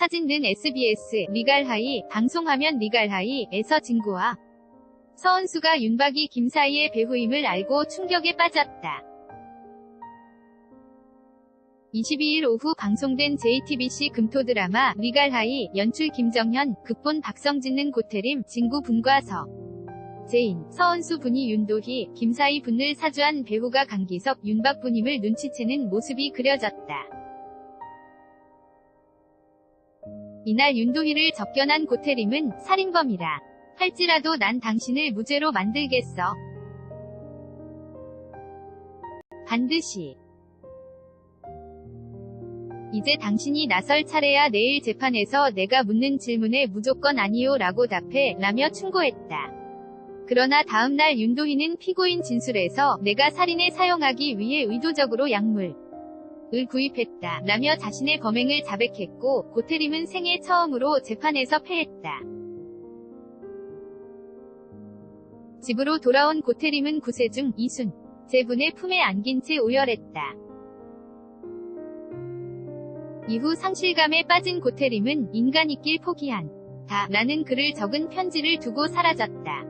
사진 는 SBS, 리갈하이, 방송화면 리갈하이에서 진구와 서은수가 윤박이 김 사이의 배우임을 알고 충격에 빠졌다. 22일 오후 방송된 JTBC 금토 드라마 리갈하이, 연출 김정현, 극본 박성진는 고태림, 진구 분과 제인, 서은수 분이 윤도희, 김사희 분을 사주한 배우가 강기석, 윤박 분임을 눈치채는 모습이 그려졌다. 이날 윤도희를 접견한 고태림은 살인범이라 할지라도 난 당신을 무죄로 만들겠어. 반드시. 이제 당신이 나설 차례야. 내일 재판에서 내가 묻는 질문에 무조건 아니요 라고 답해 라며 충고했다. 그러나 다음날 윤도희는 피고인 진술에서 내가 살인에 사용하기 위해 의도적으로 약물을 구입했다 라며 자신의 범행을 자백했고, 고태림은 생애 처음으로 재판에서 패했다. 집으로 돌아온 고태림은 구세중, 이순 재분의 품에 안긴 채 오열했다. 이후 상실감에 빠진 고태림은 인간 있길 포기한 다 라는 글을 적은 편지를 두고 사라졌다.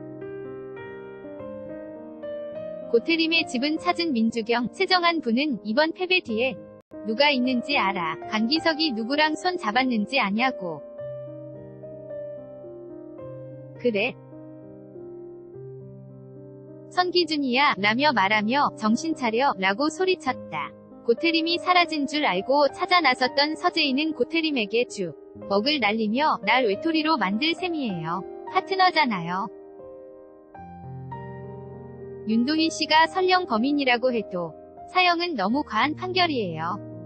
고태림의 집은 찾은 민주경, 최정한 부는 이번 패배 뒤에 누가 있는지 알아. 강기석이 누구랑 손 잡았는지 아냐고. 그래? 선기준이야 라며 말하며 정신 차려 라고 소리쳤다. 고태림이 사라진 줄 알고 찾아 나섰던 서재인은 고태림에게 먹을 날리며 날 외톨이로 만들 셈이에요. 파트너잖아요. 윤도희 씨가 설령 범인이라고 해도 사형은 너무 과한 판결이에요.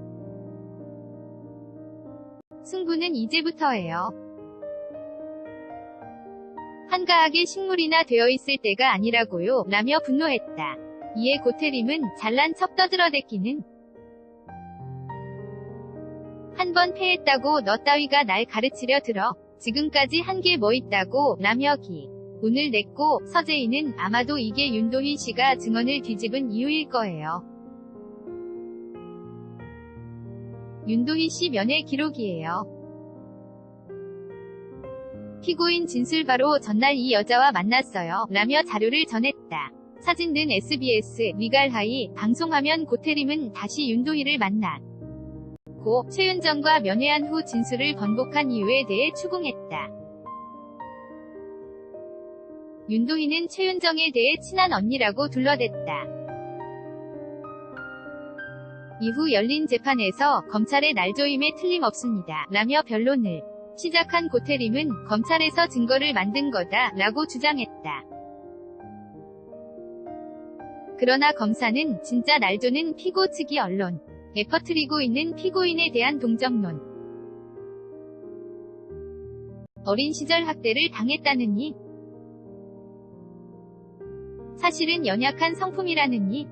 승부는 이제부터예요. 한가하게 식물이나 되어 있을 때가 아니라고요 라며 분노했다. 이에 고태림은 잘난 척 떠들어대기는 한 번 패했다고 너 따위가 날 가르치려 들어. 지금까지 한 게 뭐 있다고 라며 운을 냈고, 서재인은 아마도 이게 윤도희 씨가 증언을 뒤집은 이유일 거예요. 윤도희 씨 면회 기록이에요. 피고인 진술 바로 전날 이 여자와 만났어요 라며 자료를 전했다. 사진 는 SBS, 리갈하이, 방송화면 고태림은 다시 윤도희를 만났고 최윤정과 면회한 후 진술을 번복한 이유에 대해 추궁했다. 윤도희는 최윤정에 대해 친한 언니라고 둘러댔다. 이후 열린 재판에서 검찰의 날조임에 틀림없습니다 라며 변론을 시작한 고태림은 검찰에서 증거를 만든 거다 라고 주장했다. 그러나 검사는 진짜 날조는 피고 측이 언론에 퍼뜨리고 있는 피고인에 대한 동정론, 어린 시절 학대를 당했다느니, 사실은 연약한 성품이라느니,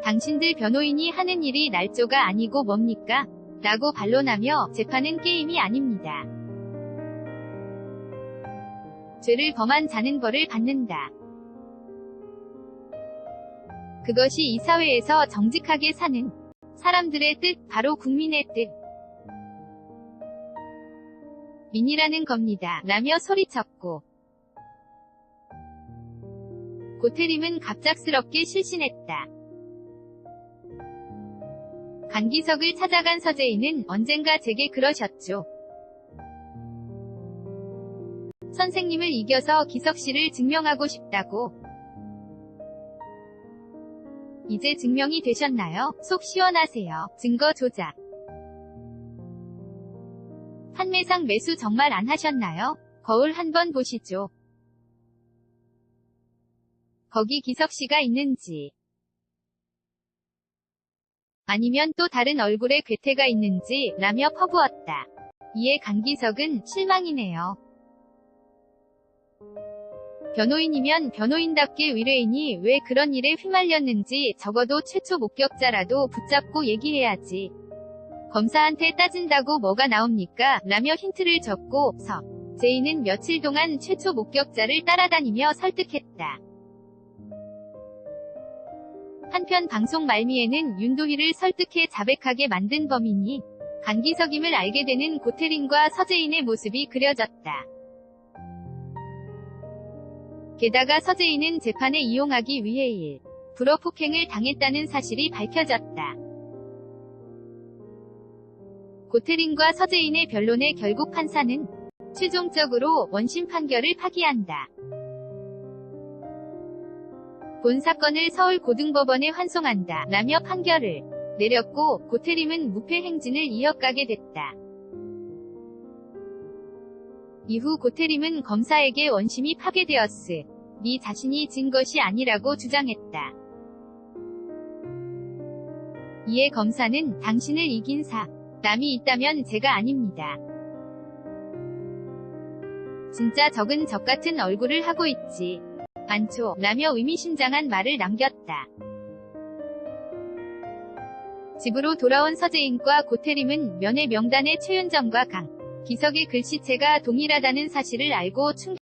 당신들 변호인이 하는 일이 날조가 아니고 뭡니까? 라고 반론하며 재판은 게임이 아닙니다. 죄를 범한 자는 벌을 받는다. 그것이 이 사회에서 정직하게 사는 사람들의 뜻, 바로 국민의 뜻 민이라는 겁니다 라며 소리쳤고, 고태림은 갑작스럽게 실신했다. 강기석을 찾아간 서재인은 언젠가 제게 그러셨죠. 선생님을 이겨서 기석씨를 증명하고 싶다고. 이제 증명이 되셨나요? 속 시원하세요. 증거 조작. 판매상 매수 정말 안 하셨나요? 거울 한번 보시죠. 거기 기석씨가 있는지, 아니면 또 다른 얼굴에 괴태가 있는지 라며 퍼부었다. 이에 강기석은 실망이네요. 변호인이면 변호인답게 의뢰인이 왜 그런 일에 휘말렸는지 적어도 최초 목격자라도 붙잡고 얘기해야지. 검사한테 따진다고 뭐가 나옵니까? 라며 힌트를 줬고, 제인은 며칠 동안 최초 목격자를 따라다니며 설득했다. 한편 방송 말미에는 윤도희를 설득해 자백하게 만든 범인이 강기석임을 알게 되는 고태린과 서재인의 모습이 그려졌다. 게다가 서재인은 재판에 이용하기 위해 불어 폭행을 당했다는 사실이 밝혀졌다. 고태린과 서재인의 변론에 결국 판사는 최종적으로 원심 판결을 파기한다. 본 사건을 서울고등법원에 환송한다 라며 판결을 내렸고 고태림은 무패 행진을 이어가게 됐다. 이후 고태림은 검사에게 원심이 파괴되었으니 자신이 진 것이 아니라고 주장했다. 이에 검사는 당신을 이긴 사람이 있다면 제가 아닙니다. 진짜 적은 적 같은 얼굴을 하고 있지 않죠? 라며 의미심장한 말을 남겼다. 집으로 돌아온 서재인과 고태림은 면회 명단에 최윤정과 강기석의 글씨체가 동일하다는 사실을 알고 충격